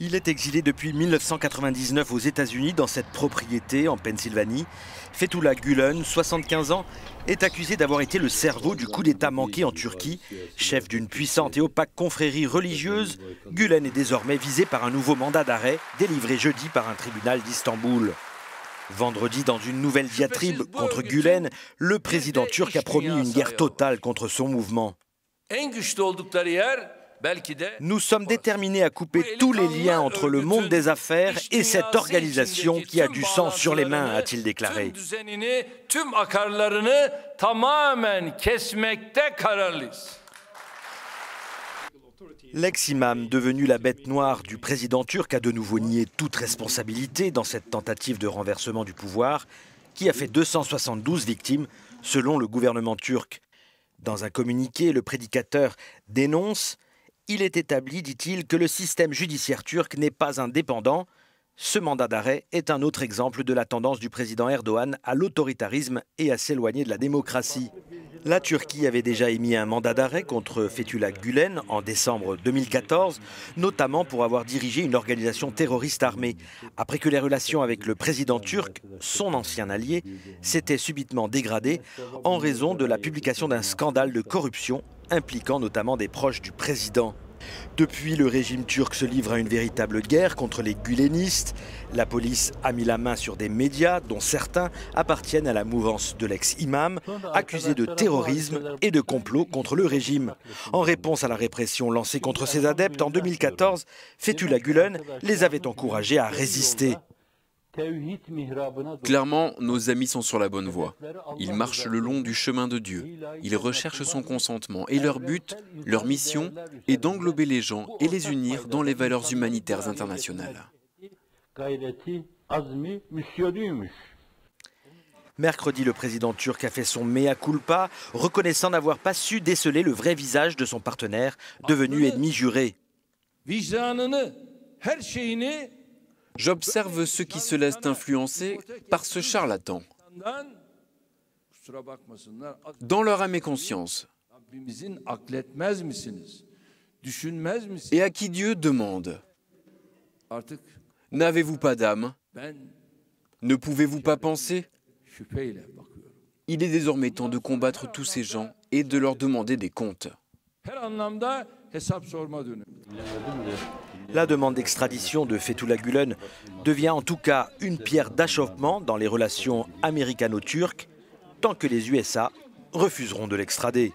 Il est exilé depuis 1999 aux États-Unis dans cette propriété en Pennsylvanie. Fethullah Gülen, 75 ans, est accusé d'avoir été le cerveau du coup d'État manqué en Turquie. Chef d'une puissante et opaque confrérie religieuse, Gülen est désormais visé par un nouveau mandat d'arrêt délivré jeudi par un tribunal d'Istanbul. Vendredi, dans une nouvelle diatribe contre Gülen, le président turc a promis une guerre totale contre son mouvement. Nous sommes déterminés à couper tous les liens entre le monde des affaires et cette organisation qui a du sang sur les mains, a-t-il déclaré. L'ex-imam, devenu la bête noire du président turc, a de nouveau nié toute responsabilité dans cette tentative de renversement du pouvoir qui a fait 272 victimes selon le gouvernement turc. Dans un communiqué, le prédicateur dénonce: il est établi, dit-il, que le système judiciaire turc n'est pas indépendant. Ce mandat d'arrêt est un autre exemple de la tendance du président Erdogan à l'autoritarisme et à s'éloigner de la démocratie. La Turquie avait déjà émis un mandat d'arrêt contre Fethullah Gülen en décembre 2014, notamment pour avoir dirigé une organisation terroriste armée, après que les relations avec le président turc, son ancien allié, s'étaient subitement dégradées en raison de la publication d'un scandale de corruption impliquant notamment des proches du président. Depuis, le régime turc se livre à une véritable guerre contre les gülenistes. La police a mis la main sur des médias dont certains appartiennent à la mouvance de l'ex-imam, accusés de terrorisme et de complot contre le régime. En réponse à la répression lancée contre ses adeptes en 2014, Fethullah Gülen les avait encouragés à résister. Clairement, nos amis sont sur la bonne voie. Ils marchent le long du chemin de Dieu. Ils recherchent son consentement et leur but, leur mission est d'englober les gens et les unir dans les valeurs humanitaires internationales. Mercredi, le président turc a fait son mea culpa, reconnaissant n'avoir pas su déceler le vrai visage de son partenaire, devenu ennemi juré. J'observe ceux qui se laissent influencer par ce charlatan. Dans leur âme et conscience. Et à qui Dieu demande: n'avez-vous pas d'âme? Ne pouvez-vous pas penser? Il est désormais temps de combattre tous ces gens et de leur demander des comptes. La demande d'extradition de Fethullah Gülen devient en tout cas une pierre d'achoppement dans les relations américano-turques, tant que les USA refuseront de l'extrader.